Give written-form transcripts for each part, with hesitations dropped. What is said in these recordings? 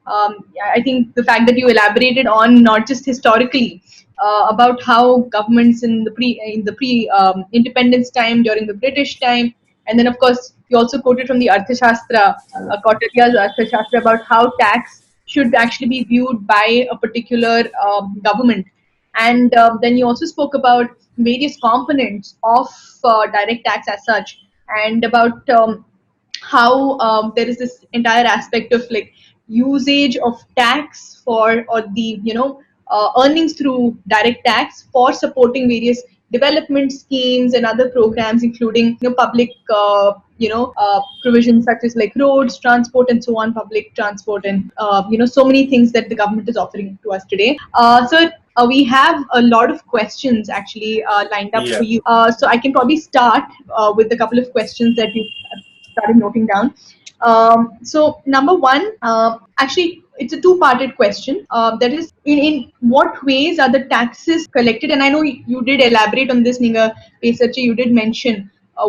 I think the fact that you elaborated on not just historically about how governments in the pre independence time, during the British time, and then of course you also quoted from the Arthashastra, Kautilya's Arthashastra, about how tax should actually be viewed by a particular government. And then you also spoke about various components of direct tax as such, and about how there is this entire aspect of like usage of tax for, or the earnings through direct tax for supporting various development schemes and other programs, including public provisions such as like roads, transport, and so on, public transport, and so many things that the government is offering to us today. So we have a lot of questions actually lined up Yeah. for you. So I can probably start with a couple of questions that you started noting down. So number one, actually, it's a two-parted question. That is, in what ways are the taxes collected? And I know you did elaborate on this, Ninga researcher. You did mention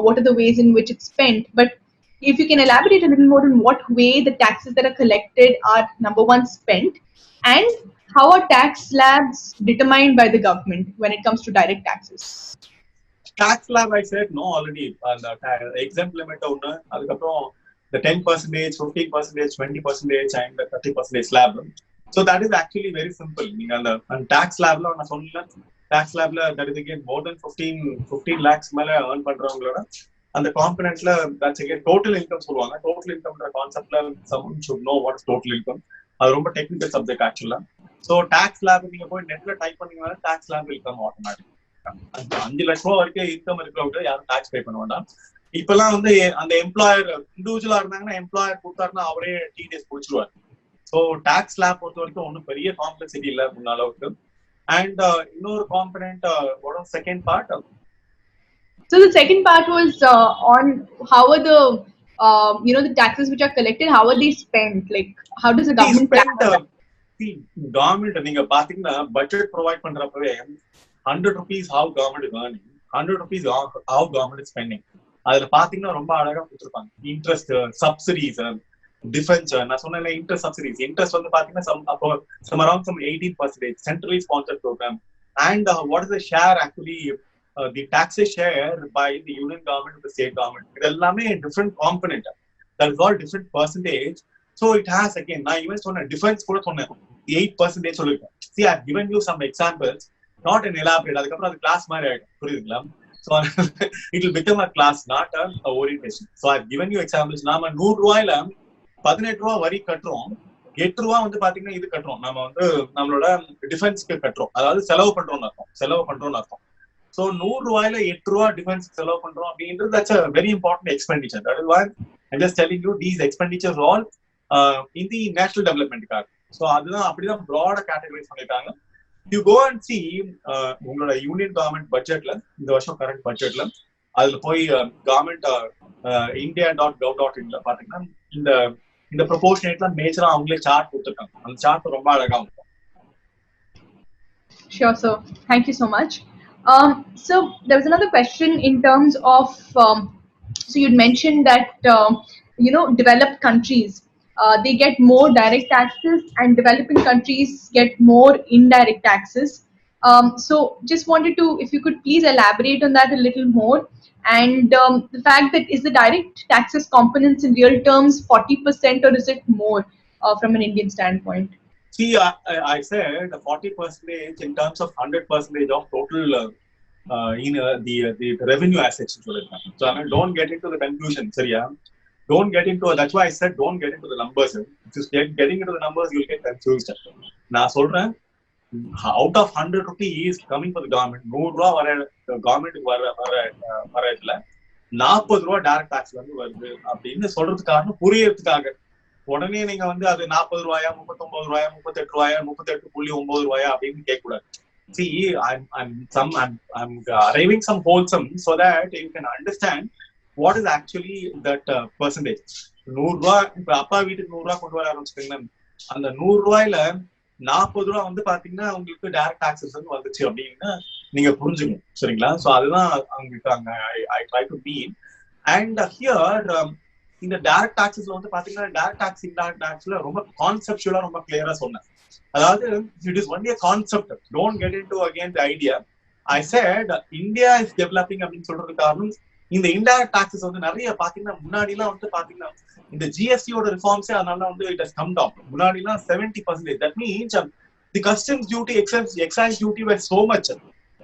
what are the ways in which it's spent, but if you can elaborate a little more on what way the taxes that are collected are, number one, spent, and how are tax slabs determined by the government when it comes to direct taxes? Tax slab, I said no already. And the exempt limit the 10%, 15%, 20%, and the 30% slab. So that is actually very simple. And tax slab, tax slab, that is again more than 15 lakhs earn and the component, that's again total income. Total income concept, someone should know what is total income. That's a technical subject actually. So tax slab, you go net type tax slab will come automatically. 5 லட்சம் ரூபாய் வரைக்கும் income இருக்கிறவங்க யாரும் tax பே பண்ண வேண்டாம். இப்பெல்லாம் வந்து அந்த எம்ப்ளாயர் இண்டிவிஜுவலா இருந்தாங்கன்னா எம்ப்ளாயர் கொடுத்தாருன்னா அவரே டிடிஎஸ் பிடிச்சிருவாரு. ஸோ டாக்ஸ் ஸ்லாப் பொறுத்த வரைக்கும் ஒன்றும் பெரிய காம்ப்ளெக்சிட்டி இல்லை முன்ன அளவுக்கு. அண்ட் இன்னொரு component second part. So the second part was on how are the the taxes which are collected, how are they spent? Like how does the government plan? Government நீங்க பாத்தீங்கன்னா budget provide பண்றப்பவே 100 rupees how government is earning, 100 rupees how government is spending. அதுல பாத்தீங்கன்னா ரொம்ப அழகா கொடுத்துருப்பாங்க. Interest, subsidies, defence. நான் சொன்னேன் interest, subsidies. Interest வந்து பாத்தீங்கன்னா around 18% centrally sponsored program. And what is the share actually, the taxes share by the union government and the state government. இது எல்லாமே different component. That is all different percentage. So it has again, நான் even சொன்னேன் defence கூட சொன்னேன் 8% சொல்லிருக்கேன். See, I have given you some examples. Not an elaborate. அதுக்கப்புறம் அது class மாதிரி ஆயிடும், புரியுதுங்களா? So it will become a class, not a orientation. So I've given you examples. நாம 100 ரூபாயில 18 ரூபாய் வரி கட்டுறோம், 8 ரூபாய் வந்து பாத்தீங்கன்னா இது கட்டுறோம், நம்ம வந்து நம்மளோட டிஃபென்ஸ்க்கு கட்டுறோம், அதாவது செலவு பண்றோம்னு அர்த்தம். So 100 ரூபாயில 8 ரூபாய் டிஃபென்ஸ் செலவு பண்றோம் அப்படின்றது that's a very important expenditure. That is why I'm just telling you these expenditures all in the national development card. So அதுதான் அப்படிதான் broad categories பண்ணிட்டாங்க. You go and see உங்களோட யூனியன் கவர்மெண்ட் பட்ஜெட்ல, இந்த வருஷம் கரண்ட் பட்ஜெட்ல, அதுல போய் கவர்மெண்ட் india.gov.in பாத்தீங்கன்னா இந்த ப்ரொபோர்ஷனேட்ல மேஜரா அவங்களே சார்ட் கொடுத்துருக்காங்க. அந்த சார்ட் ரொம்ப அழகா இருக்கும். Sure, sir. Thank you so much. So there was another question in terms of so you'd mentioned that developed countries they get more direct taxes and developing countries get more indirect taxes. So just wanted to, if you could please elaborate on that a little more, and the fact that is the direct taxes components in real terms 40% or is it more from an Indian standpoint? See, I said 40% in terms of 100% of total the revenue assets. So I mean, don't get into the confusion, Surya. Don't get into, that's why I said don't get into the numbers. If you getting into the numbers, you'll get confused. Now, out of 100 rupees coming for the government, 100 ரூபா வர government வர இதுல 40 ரூபா direct டாக்ஸ்ல இருந்து வருது அப்படின்னு சொல்றதுக்கு காரணம் புரியறதுக்காக. உடனே நீங்க வந்து அது 40 ரூபாயா, 39 ரூபாயா, 38 ரூபாயா, 38.9 ரூபாயா அப்படின்னு கேட்க கூடாது. See, I'm arriving some wholesome so that you can understand what is actually that percentage. 100 ரூபாய் இப்ப அப்பா வீட்டுக்கு 100 ரூபாய் கொண்டு வர ஆரம்பிச்சுட்டீங்கன்னா அந்த 100 ரூபாயில 40 ரூபாய் வந்து பாத்தீங்கன்னா உங்களுக்கு டைரக்ட் டாக்ஸஸ் வந்து வந்துச்சு அப்படின்னு நீங்க புரிஞ்சுக்கணும், சரிங்களா? சோ அதுதான் அவங்களுக்கு அங்க I try to mean. And here இந்த டைரக்ட் டாக்ஸஸ்ல வந்து பாத்தீங்கன்னா டைரக்ட் டாக்ஸ் இன்டைரக்ட் டாக்ஸ்ல ரொம்ப கான்செப்சுவலா ரொம்ப கிளியரா சொன்னேன். அதாவது it is only concept, don't get into again the idea. I set India is developing அப்படின்னு சொல்றது காரணம் இந்த இன்டைரக்ட் டாக்ஸஸ் வந்து நிறைய பாத்தீங்கன்னா முன்னாடி எல்லாம் வந்து பாத்தீங்கன்னா இந்த ஜிஎஸ்டியோட ரிஃபார்ம்ஸே அதனால வந்து இட் ஹஸ் கம் டவுன். முன்னாடி எல்லாம் 70%. That means the customs duty, excise duty were so much.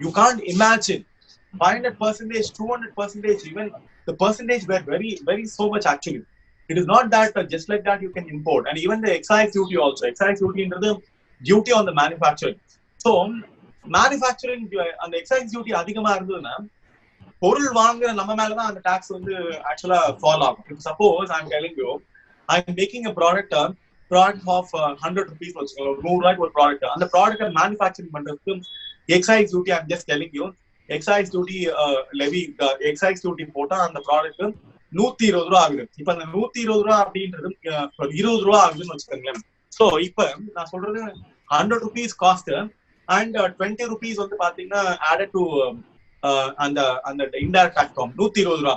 You can't imagine 500%, 200%, even the percentage were very, very so much actually. It is not that just like that you can import. And even the excise duty also. Excise duty is the duty on the manufacturing. So, manufacturing and the excise duty அதிகமா இருந்ததுன்னா பொருள் வாங்குற நம்ம மேலதான் அந்த tax வந்து ஆக்சுவலா follow ஆகும். இப்போ suppose I am telling you I am making a product of 100 rupees வச்சுக்கோங்க, 100 ரூபாய்க்கு ஒரு ப்ராடக்ட். அந்த ப்ராடக்ட் மேனுஃபேக்சரிங் பண்றதுக்கு excise duty, I am just telling you, excise duty levy, excise duty போட்டா அந்த ப்ராடக்ட் 120 ரூபா ஆகுது. இப்ப அந்த 120 ரூபா அப்படின்றது 20 ரூபா ஆகுதுன்னு வச்சுக்கோங்களேன். சோ இப்ப நான் சொல்றது 100 rupees காஸ்ட் அண்ட் 20 rupees வந்து பாத்தீங்கன்னா ஆடட் டு அந்த அந்த இன்டைரக்ட் டாக்ஸ் 120 ரூபா.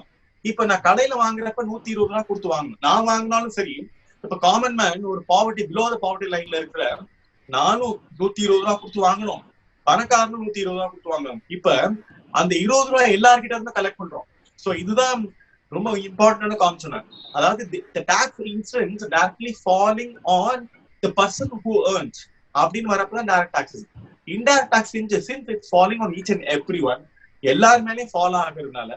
இப்ப நான் கடையில வாங்குறப்ப 120 ரூபா கொடுத்து வாங்கணும். நான் வாங்கினாலும் சரி, இப்ப காமன் மேன் ஒரு பாவர்ட்டி பிலோ த பாவர்ட்டி லைன்ல இருக்கிற நானும் 120 ரூபா கொடுத்து வாங்கணும், பணக்காரனும் 120 ரூபா கொடுத்து வாங்கணும். இப்ப அந்த 20 ரூபாய் எல்லார்கிட்ட இருந்து கலெக்ட் பண்றோம். சோ இதுதான் ரொம்ப இம்பார்ட்டன்டான கான்செப்ட். அதாவது the tax incidence directly falling on the person who earns அப்படின்னு வரப்பதான் direct taxes. Indirect tax since it's falling on each and everyone, எல்லார் மேலேயும் ஃபாலோ ஆகுறதுனால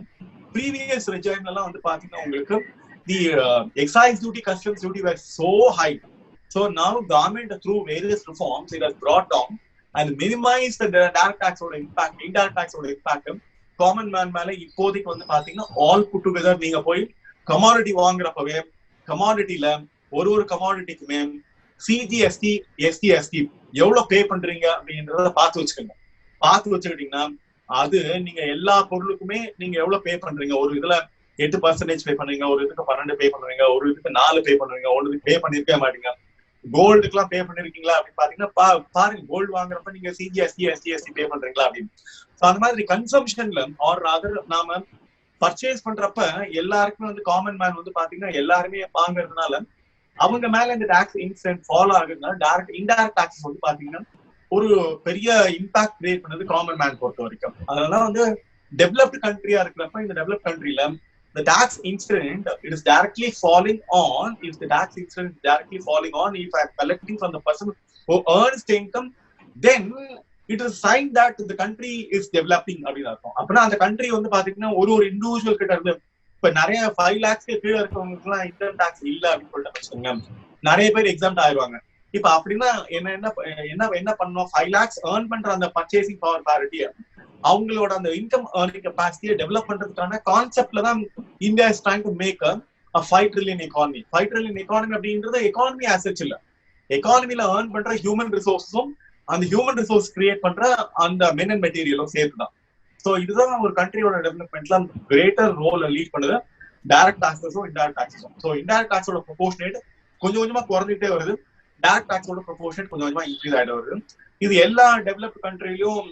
ப்ரீவியஸ் ரெஜிம்ல எல்லாம் வந்து பாத்தீங்கன்னா உங்களுக்கு the excise duty, customs duty were so high. So now government through various reforms it has brought down and minimized the direct tax ஓட impact, indirect tax ஓட impact common man மேல இப்போதைக்கு வந்து பாத்தீங்கன்னா ஆல் புட் டுகெதர். நீங்க போய் commodity வாங்குறப்பவே கமாடிட்டில ஒரு கமாடிட்டிக்குமே CGST, ST எவ்வளவு பே பண்றீங்க அப்படின்றத பார்த்து வச்சுக்கோங்க. பார்த்து வச்சுக்கிட்டீங்கன்னா அது நீங்க எல்லா பொருளுக்குமே நீங்க எவ்வளவு பே பண்றீங்க, ஒரு இதுல 8% பே பண்றீங்க, ஒரு இதுக்கு 12 பே பண்றீங்க, ஒரு இதுக்கு 4 பே பண்றீங்க, ஒரு இதுக்கு பே பண்ணிருக்கே மாட்டீங்க. கோல்டுக்கு எல்லாம் பே பண்ணிருக்கீங்களா அப்படின்னு பாத்தீங்கன்னா பாருங்க, கோல்டு வாங்குறப்ப நீங்க சிஜிஎஸ்டி, எஸ்டி பே பண்றீங்களா அப்படின்னு. அந்த மாதிரி கன்சம்ஷன்ல ஆர் அதர் நாம பர்ச்சேஸ் பண்றப்ப எல்லாருக்குமே வந்து காமன் மேன் வந்து பாத்தீங்கன்னா எல்லாருமே வாங்குறதுனால அவங்க மேல இந்த டாக்ஸ் இன்சிடென்ட் ஃபாலோ ஆகுறதுனால டைரக்ட் இன்டைரக்ட் டாக்ஸஸ் வந்து பாத்தீங்கன்னா ஒரு பெரிய இம்பாக்ட் கிரியேட் பண்ணது காமன் மேன் பொறுத்த வரைக்கும். அதனால வந்து டெவலப்டு கண்ட்ரியா இருக்கிறப்ப இந்த டெவலப் கண்ட்ரில the tax incident it is directly falling on, if the tax incident is directly falling on, if I am collecting from the person who earns the income, then it is a sign that the country is developing அப்படின்னு அர்த்தம். அப்படின்னா அந்த country வந்து பாத்தீங்கன்னா ஒரு individual கிட்ட இருந்து இப்ப நிறைய 5 lakhs கீழே இருக்கிறவங்களுக்கு எல்லாம் இன்கம் டாக்ஸ் இல்ல அப்படின்னு சொல்லிட்டு வச்சுக்கோங்க, நிறைய பேர் எக்ஸாம்ட் ஆயிடுவாங்க. இப்ப அப்படின்னா என்ன பண்ணணும், 5 lakhs ஏர்ன் பண்ற அந்த பர்ச்சேசிங் பவர் பாரிட்டியை அவங்களோட அந்த இன்கம் ஏர்னிங் கெபாசிட்டியை டெவலப் பண்றதுக்கான கான்செப்ட்ல தான் India is trying to make a 5 trillion economy. 5 trillion economy அப்படின்றது எக்கானமி ஆசெட்ஸ் இல்ல, எக்கானமில ஏர்ன் பண்ற ஹியூமன் ரிசோர்ஸும் அந்த ஹியூமன் ரிசோர்ஸ் கிரியேட் பண்ற அந்த மென் அண்ட் மெட்டீரியலும் சேர்த்துதான். ஸோ இதுதான் ஒரு கண்ட்ரியோட டெவலப்மெண்ட்ல கிரேட்டர் ரோல் லீட் பண்ணுது டைரக்ட் டாக்ஸஸும் இன்டைரக்ட் டாக்ஸஸும். ஸோ இன்டைரக்ட் டாக்ஸோட ப்ரொபோர்ஷனேட் கொஞ்சம் கொஞ்சமா குறைஞ்சிட்டே வருது, டைரக்ட் டாக்ஸோட ப்ரொபோர்ஷனேட் கொஞ்சம் கொஞ்சமா இன்க்ரீஸ் ஆயிட்டு வருது. இது எல்லா டெவலப்டு கண்ட்ரிலையும்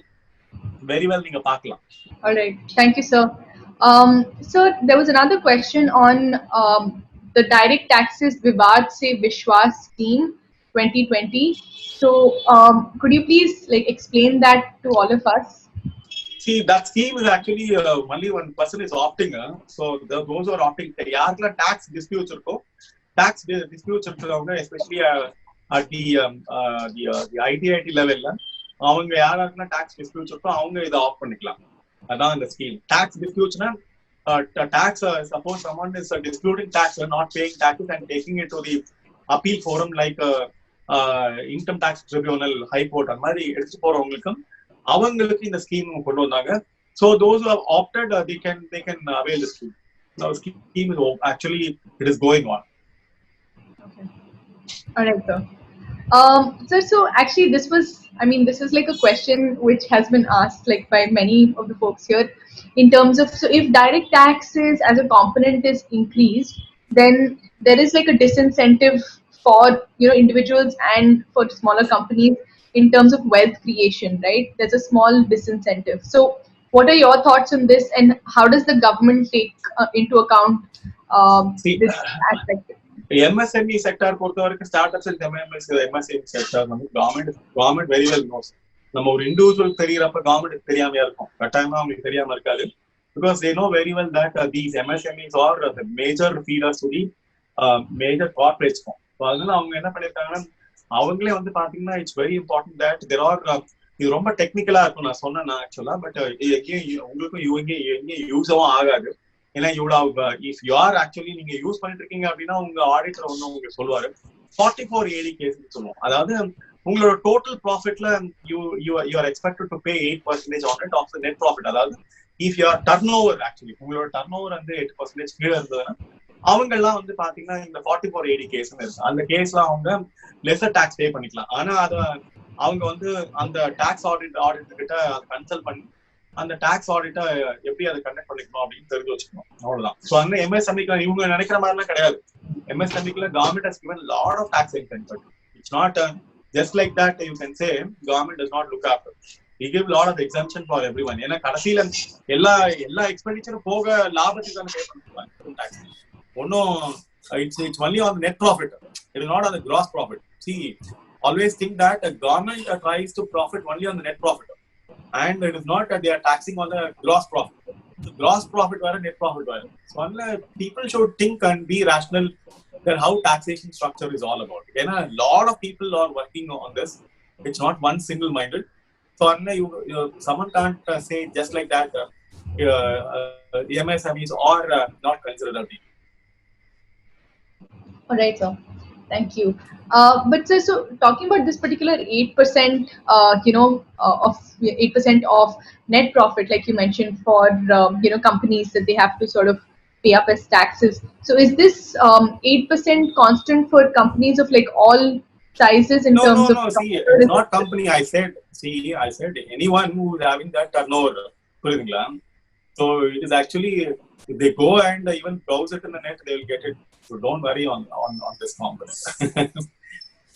very well நீங்க பார்க்கலாம். All right, thank you, sir. So there was another question on the direct taxes Vivad se Vishwas scheme 2020. So could you please like explain that to all of us? See, that scheme is actually only one person is opting. So those who are opting, யாருக்குல tax disputes இருக்கோ, tax disputes இருக்கிறவங்க especially at the ITIT level அவங்க யாராருக்குன்னா tax disputes இருக்கோ அவங்க இதை of பண்ணிக்கலாம். அதான் இந்த scheme. Tax டிஸ்பியூட்ஸ்னா tax suppose someone is disputing tax or not paying taxes and taking it to the appeal forum like income tax tribunal, high court அந்த மாதிரி எடுத்து போறவங்களுக்கும் அவங்களுக்கு இந்த ஸ்கீம் கொண்டு வந்தாங்க. So those who have opted they can avail the scheme. Now scheme is actually it is going on. Okay. All right, sir. Sir, so actually this is like a question which has been asked like by many of the folks here in terms of, so if direct taxes as a component is increased, then there is like a disincentive for individuals and for smaller companies in terms of wealth creation, right? There's a small disincentive. So what are your thoughts on this, and how does the government take into account See, this aspect? MSME sector பொறுத்த வரைக்கும் startups and MSME sector வந்து government very well nose. நம்ம ஒரு individual தெரியறப்ப government தெரியாமையா இருக்கும், கட்டாயமா அவங்களுக்கு தெரியாம இருக்காது. Because they know very well that these MSMEs are the major feeders to the major corporates. So அதனால அவங்க என்ன பண்ணிருக்காங்கன்னா, அவங்களே வந்து பாத்தீங்கன்னா it's very important that there are, இது ரொம்ப டெக்னிக்கலா இருக்கும் நான் சொன்னேன் ஆக்சுவலா, பட் உங்களுக்கும் எங்கேயும் யூஸவும் ஆகாது. ஏன்னா இவ்வளவு இஃப் யூ ஆர் ஆக்சுவலி நீங்க யூஸ் பண்ணிட்டு இருக்கீங்க அப்படின்னா உங்க ஆடிட்டர் ஒண்ணு உங்களுக்கு சொல்லுவாரு 44 AD கேஸ் சொல்லுவோம். அதாவது உங்களோட டோட்டல் ப்ராஃபிட்ல you are expected to pay 8% on it of the net profit. அதாவது if you are turnover, actually உங்களோட டர்ன் ஓவர் வந்து 8% கீழே இருந்ததுன்னா அவங்க எல்லாம் வந்து பாத்தீங்கன்னா இந்த 44 AD கேஸ் இருக்கு. அந்த கேஸ்ல அவங்க லெஸர் டாக்ஸ் பே பண்ணிக்கலாம். ஆனா அத அவங்க வந்து அந்த டாக்ஸ் ஆடிட் கிட்ட கன்சல்ட் பண்ணி அந்த டாக்ஸ் ஆடிட்டை எப்படி அதை கண்டக்ட் பண்ணிக்கணும் அப்படின்னு தெரிஞ்சு வச்சுக்கணும். அவ்வளவுதான். ஸோ அந்த MSME இவங்க நினைக்கிற மாதிரிலாம் கிடையாது. MSME government has given a lot of tax incentive. It's not just like that you can say government does not look after. We give a lot of exemption for everyone. ஏன்னா கடைசியில எல்லா எக்ஸ்பெண்டிச்சரும் போக லாபத்துக்கு தான் பே பண்ணுவாங்க டாக்ஸ். ஒன்னும் it's only on the net profit. It is not on the gross profit. See, always think that a government tries to profit only on the net profit. And it is not that they are taxing on the gross profit. The gross profit or net profit. So people should think and be rational that how taxation structure is all about. And a lot of people are working on this. It's not one single-minded. So someone can't say just like that MSMEs are not considered a deal. All right, sir. Thank you. But sir, so talking about this particular 8%, of 8% of net profit, like you mentioned, for companies that they have to sort of pay up as taxes. So is this 8% constant for companies of like all sizes in terms of? No. See, it's not company. I said anyone who is having that turnover. So it is actually, if they go and even browse it in the net, they will get it. So don't worry on this component.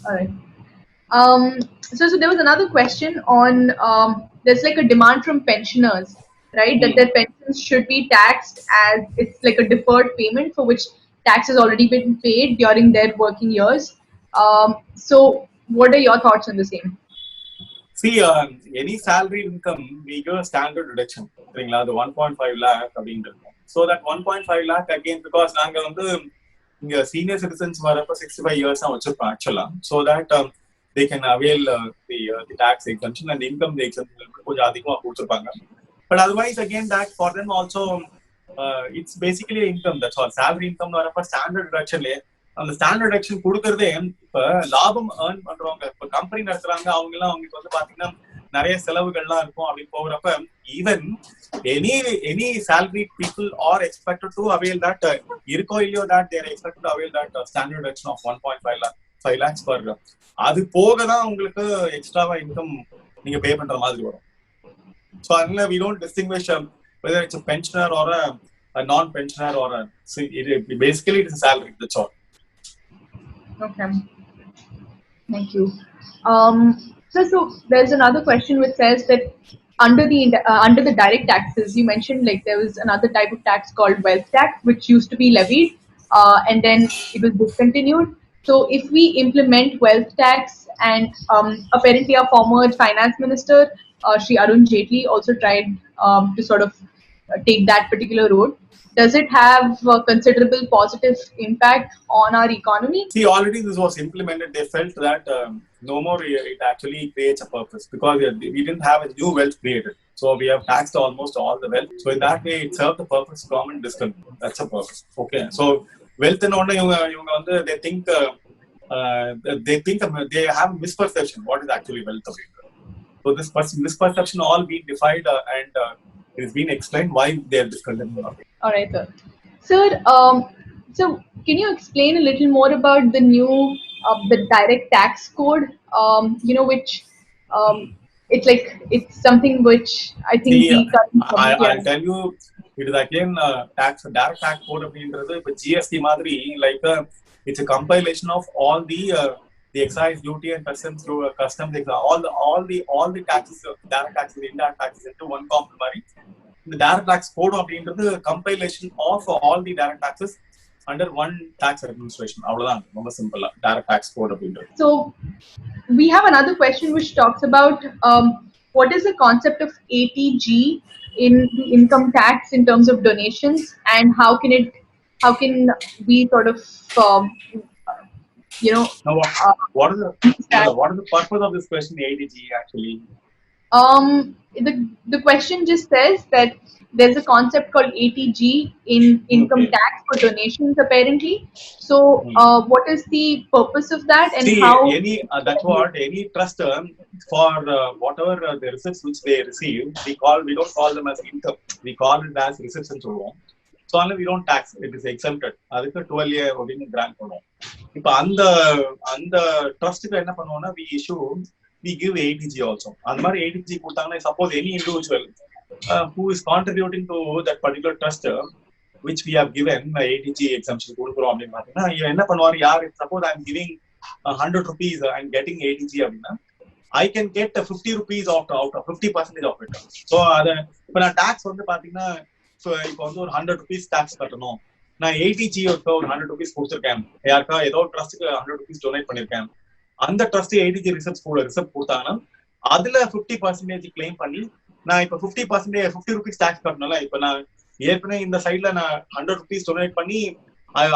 All right. So there was another question on there's like a demand from pensioners, right? That their pensions should be taxed as it's like a deferred payment for which tax has already been paid during their working years. So what are your thoughts on the same? See, any salary income, we give a standard deduction. The 1.5 lakh. So that 1.5 lakh again, because நாங்க வந்து இங்க senior citizens வரப்ப 65 years வச்சிருப்போம் actually, so that they can avail the tax exemption and the income exemption கொஞ்சம் அதிகமா கொடுத்திருப்பாங்க. But otherwise again that for them also it's basically income, that's all. Salary income வரப்ப standard deduction அந்த standard deduction கொடுக்கறதே இப்ப லாபம் earn பண்றவங்க, இப்ப கம்பெனி நடத்துறாங்க, அவங்களுக்கு வந்து பாத்தீங்கன்னா நிறைய செலவுகள்லாம் இருக்கும். அப்படி போகிறப்ப even any salary people are expected to avail that இருக்கோ இல்லையோ that they are expected to avail that standard deduction of 1.5 lakhs per. அது போக தான் உங்களுக்கு எக்ஸ்ட்ராவா இன்கம் நீங்க பே பண்ற மாதிரி வரும். So அதனால we don't distinguish whether it's a pensioner or a non-pensioner or basically it is a salary, that's all. Okay, thank you. So there's another question which says that under the direct taxes, you mentioned like there was another type of tax called wealth tax which used to be levied and then it was discontinued. So if we implement wealth tax, and apparently our former finance minister Shri Arun Jaitley also tried to sort of take that particular road. Does it have a considerable positive impact on our economy? See, already this was implemented. They felt that no more it actually creates a purpose, because we didn't have a new wealth created. So we have taxed almost all the wealth. So in that way, it served the purpose government discontinued. That's a purpose. Okay. So wealth in order, they think they have a misperception what is actually wealth. So this misperception all being defied and it has been explained why they are discontinued. All right, sir. Sir, so can you explain a little more about the new the direct tax code? Which it's something which I think I'll tell you, it is again direct tax code அப்படின்றது இப்ப GST மாதிரி, like it's a compilation of all the excise duty and customs all the taxes, direct taxes, indirect taxes into one common மாதிரி. The direct tax code அப்படின்றது compilation of all the direct taxes under one tax administration. அவ்வளவுதான், ரொம்ப சிம்பிளா direct tax code அப்படின்றது. So we have another question which talks about what is the concept of ATG in the income tax in terms of donations, and how can we sort of you know Now, what is the purpose of this question, ATG actually? The question just says that there's a concept called ATG in income tax for donations apparently. So what is the purpose of that, and see, how that's what any trust for whatever the receipts which they receive, we don't call them as income, we call it as receipts and so on. So only we don't tax, it is exempted. அதுக்கு 12A அப்படின்னு grand பண்ணுவோம். இப்போ அந்த ட்ரஸ்ட்டுக்கு என்ன பண்ணுவோம்னா we give ATG also. அந்த மாதிரி ATG கொடுத்தாங்கன்னா, suppose any individual who is contributing to that particular trust which we have given ATG exemption கொடுக்குறோம் அப்படின்னு பார்த்தீங்கன்னா, என்ன பண்ணுவாரு, யார் suppose I am giving 100 rupees and getting ATG அப்படின்னா, I can get 50 rupees out of 50% of it. So அதை இப்போ நான் டாக்ஸ் வந்து பார்த்தீங்கன்னா, இப்போ வந்து ஒரு 100 rupees டாக்ஸ் கட்டணும், நான் ATG ஒரு 100 rupees கொடுத்துருக்கேன், யாருக்கா ஏதோ ட்ரஸ்ட்டுக்கு 100 rupees டொனேட் பண்ணிருக்கேன், அந்த ட்ரஸ்ட் ATG ரிசர்ச் கொடுத்தாங்கன்னா அதுல 50% கிளைம் பண்ணி நான் இப்ப 50 rupees டாக்ஸ் கட்டணும்ல. இப்ப நான் ஏற்கனவே இந்த சைட்ல நான் 100 rupees டொனேட் பண்ணி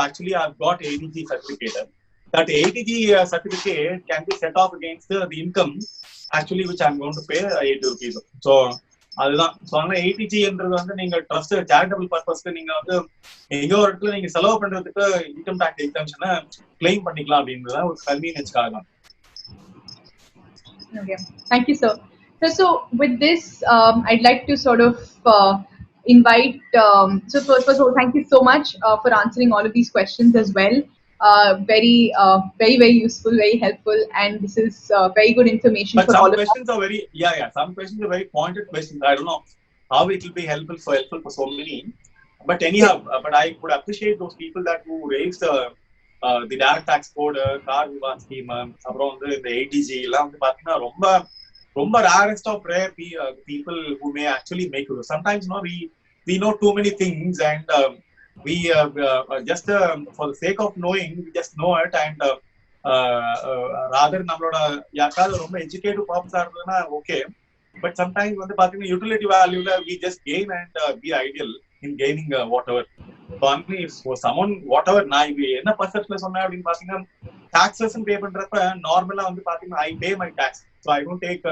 actually I've got ATG certificate. That ATG certificate can be set off against the income actually which I'm going to pay 80 rupees. So அதுதான். ஸோ அதனால ATGன்றது வந்து நீங்க ட்ரஸ்ட் சேரிட்டபிள் பர்பஸ்க்கு நீங்க வந்து எங்க ஒரு இடத்துல நீங்க செலவு பண்றதுக்கு இன்கம் டாக்ஸ் எக்ஸம்ஷனை கிளைம் பண்ணிக்கலாம் அப்படின்றத ஒரு கன்வீனியன்ஸ்க்காக தான். Okay, thank you, sir. So with this, I'd like to sort of invite. So first of all, thank you so much for answering all of these questions as well. Very useful, very helpful, and this is very good information but for all of us. Some questions are very some questions are very pointed questions. I don't know how it will be helpful for so many, but anyhow, but I would appreciate those people that who raised the direct tax code, car viva scheme, அப்புறம் வந்து இந்த ATG எல்லாம் வந்து பாத்தீங்கன்னா ரொம்ப rarest of rare people who may actually make it. Sometimes we know too many things, and we just for the sake of knowing, we just know it, and rather நம்மளோட யாருக்காவது ரொம்ப எஜுகேட்டிவ் பர்பஸா இருந்ததுன்னா okay, but sometimes வந்து பாத்தீங்கன்னா utility வேல்யூல we just gain and be ideal in gaining whatever. So only for someone whatever நான் இது என்ன பர்செப்ஷன்ல சொன்னேன் அப்படின்னு பாத்தீங்கன்னா, டாக்ஸஸ் பே பண்றப்ப நார்மலா வந்து பாத்தீங்கன்னா I pay my tax, so I don't take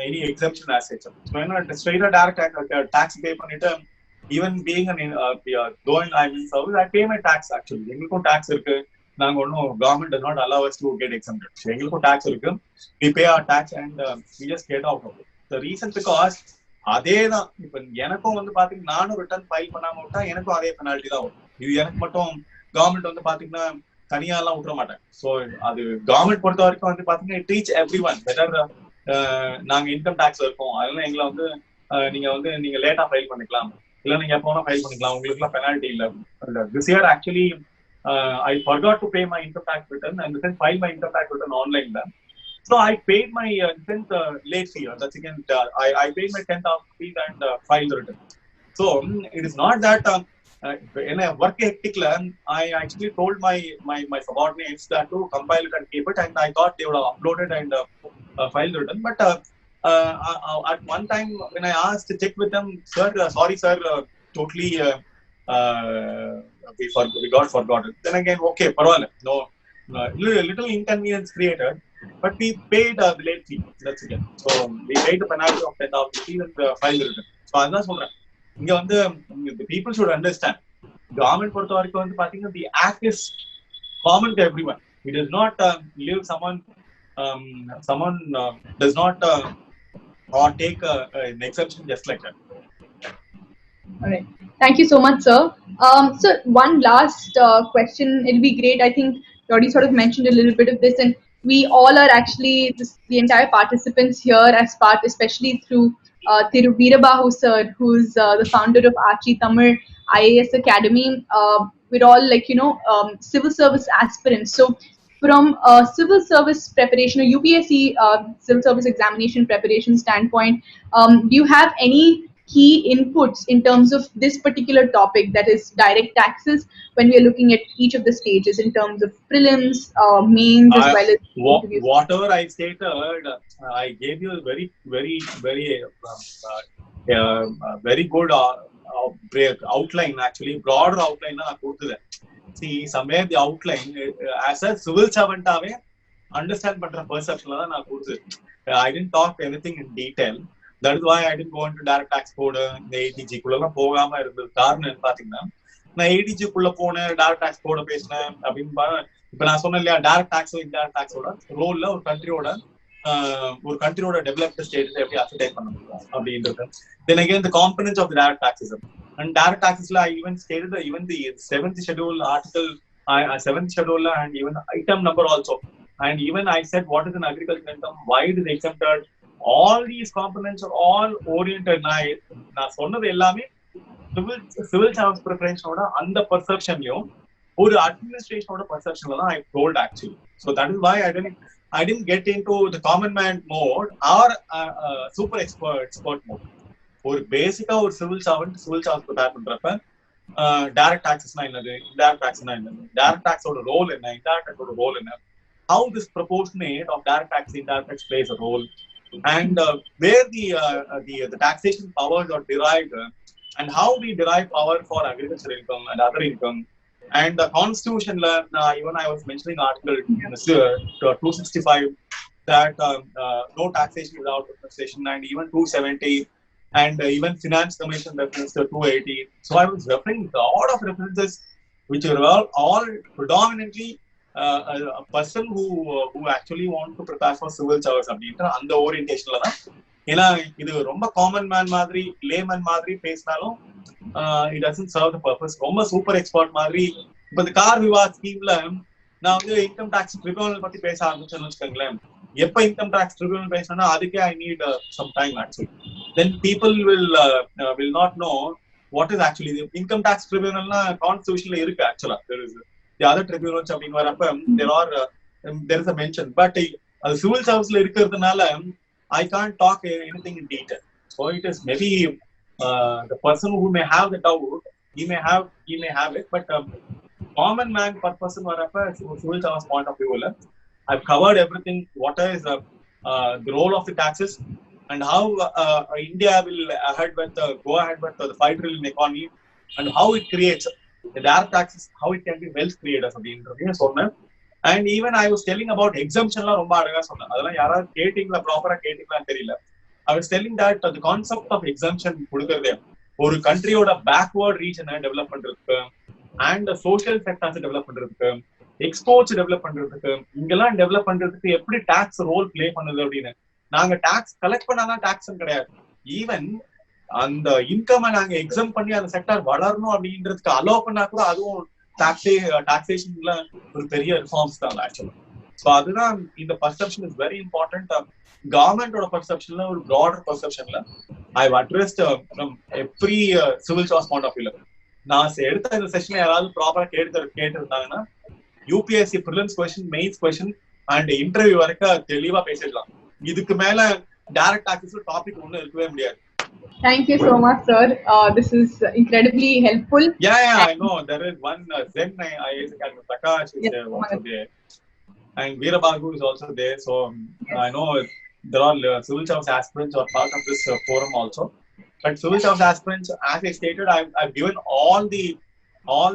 any exemption as such. So என்ன ஸ்ட்ரைட்டா டைரக்ட் டாக்ஸ் பே பண்ணிட்டு, even being an though I'm in service, I pay my tax actually. எங்களுக்கும் டாக்ஸ் இருக்கு, நாங்க ஒன்னும் government does not allow us to get exempted. So எங்களுக்கும் tax இருக்கு, we pay our tax and we just get out of it. The reason because அதேதான் இப்ப எனக்கும் வந்து பாத்தீங்கன்னா, நானும் ரிட்டர்ன் ஃபைல் பண்ணாம விட்டா எனக்கும் அதே பெனால்ட்டி தான் வரும். இது எனக்கு மட்டும் கவர்மெண்ட் வந்து பாத்தீங்கன்னா தனியா எல்லாம் விட்டுற மாட்டேன். ஸோ அது கவர்மெண்ட் பொறுத்த வரைக்கும் வந்து பாத்தீங்கன்னா it reach everyone, whether நாங்க இன்கம் டாக்ஸ் இருக்கோம், அதெல்லாம் எங்களை வந்து நீங்க லேட்டா ஃபைல் பண்ணிக்கலாம், இல்ல நீங்க எப்போ ஃபைல் பண்ணிக்கலாம், உங்களுக்கு எல்லாம் பெனால்ட்டி இல்ல. This year actually I forgot to pay my income tax return and then file my income tax return online. So I paid my 10th late fee. That's again I paid my 10,000 rupees and filed the return. So it is not that in a work hectic land, I actually told my subordinates that to compile it and keep it, and I thought they would have uploaded and filed the return. But at one time when I asked to check with them, sir, sorry sir, totally we got forgotten. Then again, okay, parvala, no, little inconvenience created, but we paid the late fee. That's again. So we paid the penalty of 10,000 rupees and filed the return. So அதான் சொல்றேன், இங்க வந்து the people should understand, government பொறுத்த வரைக்கும் வந்து பாத்தீங்கன்னா the act is common to everyone. It does not leave someone does not or take an exception just like that. All right. Thank you so much, sir. So one last question. It'll be great. I think you already sort of mentioned a little bit of this, and we all are actually the entire participants here as part, especially through Thiru Veerabahu sir, who's the founder of Archie Tamil IAS Academy. We're all civil service aspirants. So from a civil service preparation or UPSC civil service examination preparation standpoint, do you have any key inputs in terms of this particular topic, that is direct taxes, when we are looking at each of the stages in terms of prelims, mains, as well as interviews? Whatever I stated, I gave you a very very good outline, actually broader outline நான் கொடுத்தது. See, somewhere the outline as a civil servant ஆவே understand பண்ற perceptionல தான் நான் கொடுத்தது. I didn't talk anything in detail. That is why I didn't go into direct tax code, இந்த ATG குள்ளலாம் போகாம இருந்தது. காரணம் என்ன பாத்தீங்கன்னா, நான் ATG குள்ள போனேன், direct tax code பேசினேன் அப்படின்னு. இப்ப நான் சொன்னேன் இல்லையா, டைரக்ட் டாக்ஸோ இன்டைரக்ட் டாக்ஸோட ரோல்ல ஒரு கண்ட்ரியோட டெவலப்ட் ஸ்டேட்ல எப்படி அசர்டைன் பண்ண முடியும் அப்படின்றது. Then again the components of the direct taxes, and direct taxes I even stated even the 7th schedule article, 7th schedule, and even item number also, and even I said what is an agricultural income, why it is exempted. All these components are all oriented. நான் சொன்னது எல்லாமே civil service ப்ரிபரேஷனோட அந்த பர்செப்ஷன்லயும் ஒரு அட்மினிஸ்ட்ரேஷனோட பர்செப்ஷன்ல தான் I told actually. So that is why I didn't get into the common man mode or super expert mode. ஒரு பேசிக்கா ஒரு civil service prepare பண்றப்ப டைரக்ட் டாக்ஸஸ்னா என்னது, இன்டைரக்ட் டாக்ஸ்னா என்னது, டைரக்ட் டாக்ஸோட ரோல் என்ன, இன்டைரக்ட் டாக்ஸோட ரோல் என்ன, how this proportionate of direct tax indirect tax plays a role, and where the taxation powers are derived, and how we derive power for agricultural income and other income. And the constitution, even I was mentioning article 265 that no taxation without representation, and even 270, and even finance commission reference to 280. So I was referring a lot of references which are all predominantly a person who actually want to prepare for civil service அப்படின்ற அந்த ஓரியன்டேஷன்ல தான். ஏன்னா இது ரொம்ப common man மாதிரி layman மாதிரி பேசினாலும் it doesn't serve the purpose. ரொம்ப சூப்பர் எக்ஸ்பர்ட் மாதிரி. இப்ப இந்த கார் விவாத் ஸ்கீம்ல நான் வந்து இன்கம் டாக்ஸ் ட்ரிபியூனல் பத்தி பேச ஆரம்பிச்சேன்னு வச்சுக்கோங்களேன். எப்ப இன்கம் டாக்ஸ் ட்ரிபியூனல் பேசினா அதுக்கே I need some time actually. Then people will not know what is actually the income tax tribunal. Constitutionல இருக்கு actually. There is the other tribunals அப்படின்னு வரப்ப there is a mention, but அது civil சர்வீஸ்ல இருக்கிறதுனால I can't talk anything in detail. So it is maybe the person who may have the doubt, he may have it, but common man per person varappa civil service point of view, I've covered everything. What is the role of the taxes, and how India will go ahead with the 5 trillion economy, and how it creates the direct taxes, how it can be wealth creators அப்படின்றது சொன்னேன். And even I was telling about exemptionலாம் ரொம்ப அழகா சொன்னேன். அதெல்லாம் யாராவது கேட்டிங்களா, ப்ராப்பரா கேட்டிங்களான்னு தெரியல. I was telling that the concept of exemption கொடுக்கறதே ஒரு கண்ட்ரியோட பேக்வர்ட் ரீஜனை டெவலப் பண்றதுக்கு, அண்ட் சோஷியல் செக்டர்ஸ் டெவலப் பண்றதுக்கு, எக்ஸ்போர்ட்ஸ் டெவலப் பண்றதுக்கு, இங்கெல்லாம் டெவலப் பண்றதுக்கு எப்படி டாக்ஸ் ரோல் பிளே பண்ணுது அப்படின்னு. நாங்க டாக்ஸ் கலெக்ட் பண்ணாதான் டாக்ஸ் கிடையாது. ஈவன் அந்த இன்கம் நாங்க எக்ஸாம் பண்ணி அந்த செக்டர் வளரணும் அப்படின்றதுக்கு அலோவ் பண்ணா கூட அதுவும் டாக்ஸேஷன்ல ஒரு பெரிய ரிஃபார்ம்ஸ் தான் ஆக்சுவலா. ஸோ அதுதான் இந்த பர்செப்ஷன் இஸ் வெரி இம்பார்ட்டன்ட். கவர்மெண்டோட பர்செப்ஷன்ல ஒரு ப்ராடர் பர்செப்ஷன்ல I addressed from every civil service point of வியூல. நான் எடுத்த இந்த செஷன்ல யாராவது ப்ராப்பரா கேட்டிருந்தாங்கன்னா UPSC prelims question, mains question and interview வரைக்கும் தெளிவா பேசிடலாம். இதுக்கு மேல டைரக்ட் டாக்ஸஸ் டாபிக் ஒன்னும் இருக்கவே முடியாது. Thank you so much, sir. This is incredibly helpful. Yeah, I know. There is one Zen IAS Academy, Prakash is also there, and Veerabagu is also there. So yes. I know there are civil service aspirants who are part of this forum also. But civil service aspirants, as I stated, I've given all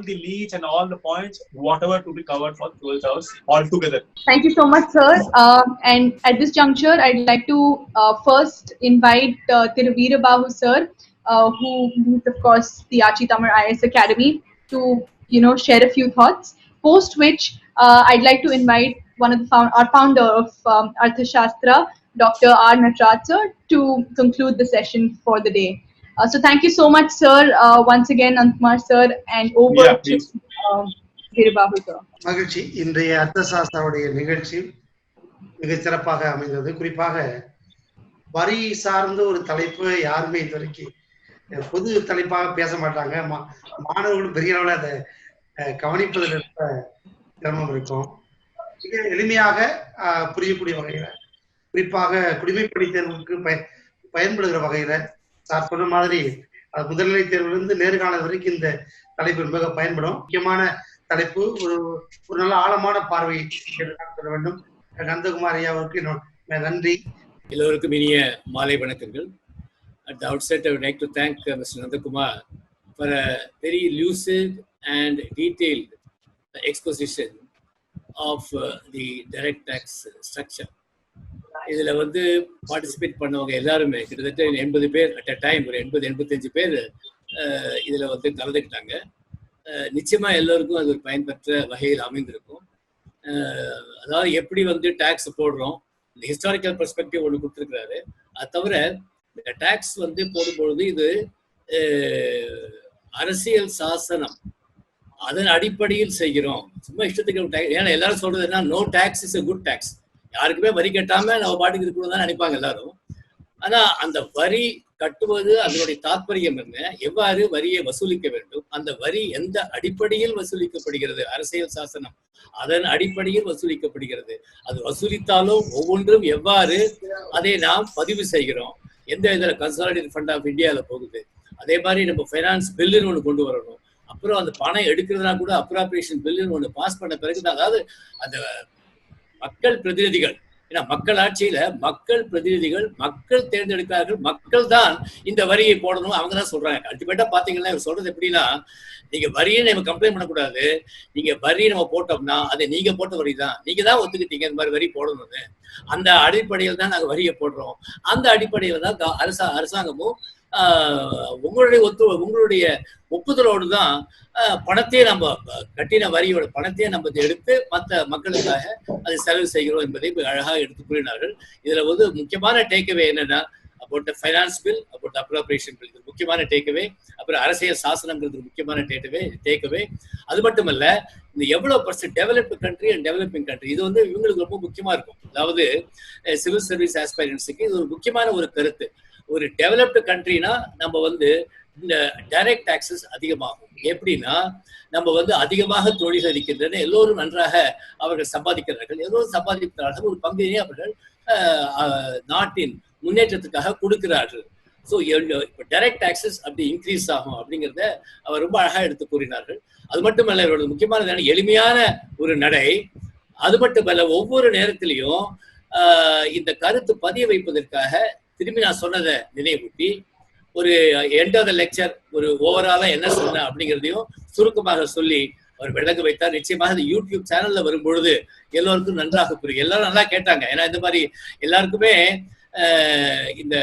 the leads and all the points, whatever to be covered for civil service altogether. Thank you so much, sir. And at this juncture, I'd like to first invite Thiru Veerabagu sir, who is of course the Archie Tamar IAS Academy, to share a few thoughts. Post which, I'd like to invite one of our founder of Arthashastra, Dr. R. Nataraj sir, to conclude the session for the day. So thank you so much, sir. Once again, Antmar sir, and over to Veerabagu sir. மகிழ்ச்சி. இன்றைய அர்த்தசாஸ்திராவுடைய நிகழ்ச்சி மிக சிறப்பாக அமைந்தது. குறிப்பாக வரி சார்ந்த ஒரு தலைப்பு யாருமே இது வரைக்கும் பொது தலைப்பாக பேச மாட்டாங்க. மாணவர்களும் பெரிய அளவில் அதை கவனிப்பதில் இருக்க சிரமம் இருக்கும். மிக எளிமையாக புரியக்கூடிய வகையில, குறிப்பாக குடிமைப்பணி தேர்வுக்கு பயன்படுகிற வகையில சார் சொன்ன மாதிரி முதல்நிலை தேர்விலிருந்து நேர்காணல் வரைக்கும் இந்த தலைப்பு மிக பயன்படும். முக்கியமான தலைப்பு, ஒரு நல்ல ஆழமான பார்வை சொல்ல வேண்டும். நந்தகுமார் ஐயா அவருக்கு நன்றி. எல்லோருக்கும் இனிய மாலை வணக்கங்கள். At the outset, I would like to thank Mr. Nandakumar for a very lucid and detailed exposition of the direct tax structure. இதுல பார்ட்டிசிபேட் பண்ணவங்க எல்லாருமே கிட்டத்தட்ட 80 பேர் அட் அ டைம், ஒரு 80-85 பேர் இதுல கலந்துக்கிட்டாங்க. நிச்சயமா எல்லோருக்கும் அது ஒரு பயன்பெற்ற வகையில் அமைந்திருக்கும். அதாவது எப்படி டாக்ஸ் போடுறோம், இந்த ஹிஸ்டாரிக்கல் பெர்ஸ்பெக்டிவ் ஒன்று கொடுத்துருக்கிறாரு. அது தவிர இந்த டாக்ஸ் போடும்பொழுது இது அரசியல் சாசனம் அதன் அடிப்படையில் செய்கிறோம். சும்மா இஷ்டத்துக்கு ஏன்னா எல்லாரும் சொல்றது என்ன, no tax is a good tax. யாருக்குமே வரி கட்டாம நம்ம பாட்டுக்கு இருக்கணும் தான் நினைப்பாங்க எல்லாரும். ஆனா அந்த வரி கட்டுவது அதனுடைய தாற்பயம் என்ன, எவ்வாறு வரியை வசூலிக்க வேண்டும், அந்த வரி எந்த அடிப்படையில் வசூலிக்கப்படுகிறது, அரசியல் சாசனம் அதன் அடிப்படையில் வசூலிக்கப்படுகிறது. அது வசூலித்தாலும் ஒவ்வொன்றும் எவ்வாறு அதை நாம் பதிவு செய்கிறோம், எந்த இதுல கன்சாலிடேட் ஃபண்ட் ஆஃப் இந்தியாவில் போகுது, அதே மாதிரி நம்ம ஃபைனான்ஸ் பில்லுன்னு ஒன்று கொண்டு வரணும். அப்புறம் அந்த பணம் எடுக்கிறதுனா கூட அப்ராப்ரியேஷன் பில்லுன்னு ஒன்று பாஸ் பண்ண பிறகுதான், அதாவது அந்த மக்கள் பிரதிநிதிகள், ஏன்னா மக்கள் ஆட்சியில மக்கள் பிரதிநிதிகள், மக்கள் தேர்ந்தெடுக்கிறார்கள், மக்கள் தான் இந்த வரியை போடணும் அவங்க தான் சொல்றாங்க. அல்டிமேட்டா பாத்தீங்கன்னா இவர் சொல்றது எப்படின்னா, நீங்க வரியை நம்ம கம்ப்ளைண்ட் பண்ணக்கூடாது, நீங்க வரி நம்ம போட்டோம்னா அதை நீங்க போட்ட வரி தான், நீங்க தான் ஒத்துக்கிட்டீங்க இந்த மாதிரி வரி போடணும்னு, அந்த அடிப்படையில் தான் நாங்க வரியை போடுறோம். அந்த அடிப்படையில தான் அரசாங்கமும் உங்களுடைய ஒப்புதலோடு தான் பணத்தையே நம்ம கட்டின வரியோட பணத்தையே நம்ம எடுத்து மற்ற மக்களுக்காக அதை செலவு செய்கிறோம் என்பதை அழகாக எடுத்து கூறினார்கள். இதுல முக்கியமான டேக்அவே என்னன்னா, about finance bill, about appropriation bill, இது முக்கியமான டேக்அவே. அப்புறம் அரசியல் சாசனம்ன்றது முக்கியமான டேக்அவே. அது மட்டுமல்ல, இந்த எவ்வளவு percent developed country and developing country, இது இவங்களுக்கு ரொம்ப முக்கியமா இருக்கும். அதாவது சிவில் சர்வீஸ் ஆஸ்பைரன்ஸுக்கு இது ஒரு முக்கியமான ஒரு கருத்து. ஒரு டெவலப்டு கண்ட்ரினா நம்ம இந்த டைரக்ட் டாக்ஸஸ் அதிகமாகும். எப்படின்னா, நம்ம அதிகமாக தொழில் இருக்கின்றன, எல்லோரும் நன்றாக அவர்கள் சம்பாதிக்கிறார்கள், எல்லோரும் சம்பாதிக்கிறார்கள், ஒரு பங்கினை அவர்கள் நாட்டின் முன்னேற்றத்துக்காக கொடுக்கிறார்கள். ஸோ இப்போ டைரக்ட் டாக்ஸஸ் அப்படி இன்க்ரீஸ் ஆகும் அப்படிங்கிறத அவர் ரொம்ப அழகாக எடுத்து கூறினார்கள். அது மட்டுமல்ல, இவரோட முக்கியமான எளிமையான ஒரு நடை. அது மட்டுமல்ல, ஒவ்வொரு நேரத்திலையும் இந்த கருத்து பதிய வைப்பதற்காக திரும்பி நான் சொன்னதை நினைவூட்டி ஒரு எண்ட் ஆஃப் த லெக்சர் ஒரு ஓவராலா என்ன சொன்ன அப்படிங்கிறதையும் சுருக்கமாக சொல்லி அவர் விளங்க வைத்தார். நிச்சயமாக இந்த யூடியூப் சேனல்ல வரும்பொழுது எல்லோருக்கும் நன்றாக புரியும். எல்லாரும் நல்லா கேட்டாங்க. ஏன்னா இந்த மாதிரி எல்லாருக்குமே இந்த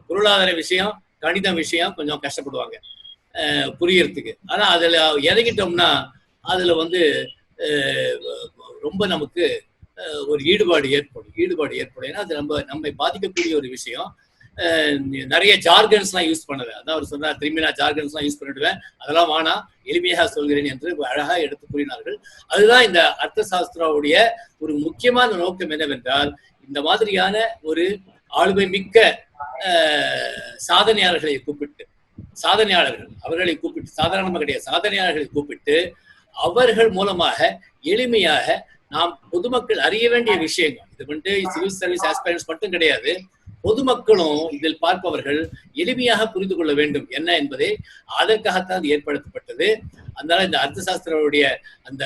பொருளாதார விஷயம், கணிதம் விஷயம் கொஞ்சம் கஷ்டப்படுவாங்க புரியறதுக்கு. ஆனா அதுல இறங்கிட்டோம்னா அதுல ரொம்ப நமக்கு ஒரு ஈடுபாடு ஏற்படும். ஏன்னா அது நம்மை பாதிக்கக்கூடிய ஒரு விஷயம். நிறைய ஜார்கன்ஸ்லாம் யூஸ் பண்ணது, அதான் அவர் சொன்னார், திரும்பி நான் ஜார்கன்ஸ்லாம் யூஸ் பண்ணிடுவேன், அதெல்லாம் வேணாம், எளிமையாக சொல்கிறேன் என்று அழகாக எடுத்து கூறினார்கள். அதுதான் இந்த அர்த்த சாஸ்திராவுடைய ஒரு முக்கியமான நோக்கம் என்னவென்றால், இந்த மாதிரியான ஒரு ஆளுமை மிக்க சாதனையாளர்களை கூப்பிட்டு, அவர்களை கூப்பிட்டு, சாதாரணமாக கிடையாது, சாதனையாளர்களை கூப்பிட்டு அவர்கள் மூலமாக எளிமையாக நாம் பொதுமக்கள் அறிய வேண்டிய விஷயங்கள், இது சிவில் சர்வீஸ் ஆஸ்பைரன்ஸ் மட்டும் கிடையாது, பொதுமக்களும் இதில் பார்ப்பவர்கள் எளிமையாக புரிந்து கொள்ள வேண்டும் என்ன என்பதை அதற்காகத்தான் ஏற்படுத்தப்பட்டது. அதனால இந்த அர்த்த சாஸ்திரனுடைய அந்த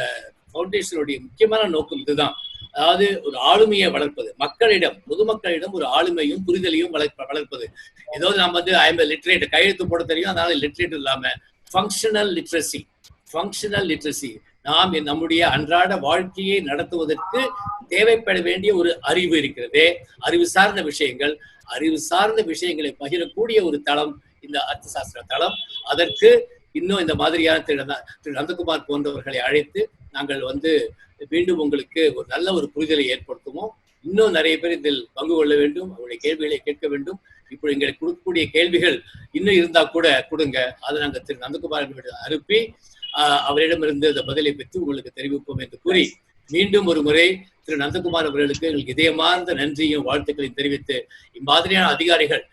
ஃபவுண்டேஷனுடைய முக்கியமான நோக்கம் இதுதான். அதாவது ஒரு ஆளுமையை வளர்ப்பது, மக்களிடம், பொதுமக்களிடம் ஒரு ஆளுமையும் புரிதலையும் வளர்ப்பது. ஏதோ நம்ம ஐம் லிட்ரேட், கையெழுத்து போட தெரியும், அதனால லிட்ரேட் இல்லாம ஃபங்க்ஷனல் லிட்ரஸி, நாம் நம்முடைய அன்றாட வாழ்க்கையை நடத்துவதற்கு தேவைப்பட வேண்டிய ஒரு அறிவு இருக்கிறது. அறிவு சார்ந்த விஷயங்களை பகிரக்கூடிய ஒரு தளம் இந்த அர்த்த சாஸ்திர தளம். அதற்கு இன்னும் இந்த மாதிரியான திரு நந்தகுமார் போன்றவர்களை அழைத்து நாங்கள் மீண்டும் உங்களுக்கு ஒரு நல்ல ஒரு புரிதலை ஏற்படுத்துவோம். இன்னும் நிறைய பேர் இதில் பங்கு கொள்ள வேண்டும், அவருடைய கேள்விகளை கேட்க வேண்டும். இப்போ எங்களுக்கு கொடுக்கக்கூடிய கேள்விகள் இன்னும் இருந்தா கூட கொடுங்க, அதை நாங்கள் திரு நந்தகுமார் அனுப்பி அவரிடமிருந்து அந்த பதிலை பெற்று உங்களுக்கு தெரிவிப்போம் என்று கூறி, மீண்டும் ஒரு முறை திரு நந்தகுமார் அவர்களுக்கு எங்களுக்கு இதயமார்ந்த நன்றியும் வாழ்த்துக்களையும் தெரிவித்து, இம்மாதிரியான அதிகாரிகள்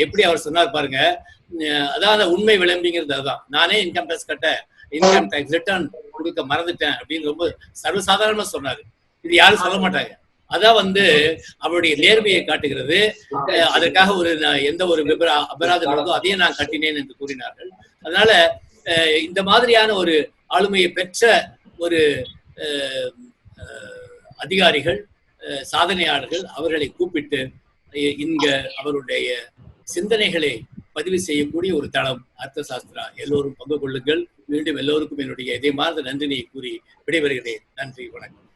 எப்படி அவர் சொன்னார் பாருங்க, அதான் உண்மை விளம்பிங்கிறது. அதுதான், நானே இன்கம் டேக்ஸ் ரிட்டர்ன் கொடுக்க மறந்துட்டேன் அப்படின்னு ரொம்ப சர்வசாதாரணமா சொன்னாரு. இது யாரும் சொல்ல மாட்டாங்க. அதான் அவருடைய நேர்மையை காட்டுகிறது. அதற்காக எந்த ஒரு அபராதம் இருந்தோ அதையும் நான் கட்டினேன் என்று கூறினார்கள். அதனால இந்த மாதிரியான ஒரு ஆளுமையை பெற்ற ஒரு அதிகாரிகள், சாதனையாளர்கள், அவர்களை கூப்பிட்டு இங்க அவருடைய சிந்தனைகளை பதிவு செய்யக்கூடிய ஒரு தளம் அர்த்த சாஸ்திரா. எல்லோரும் பங்கு கொள்ளுங்கள். மீண்டும் எல்லோருக்கும் என்னுடைய இதயமார்ந்த நன்றியை கூறி விடைபெறுகிறேன். நன்றி, வணக்கம்.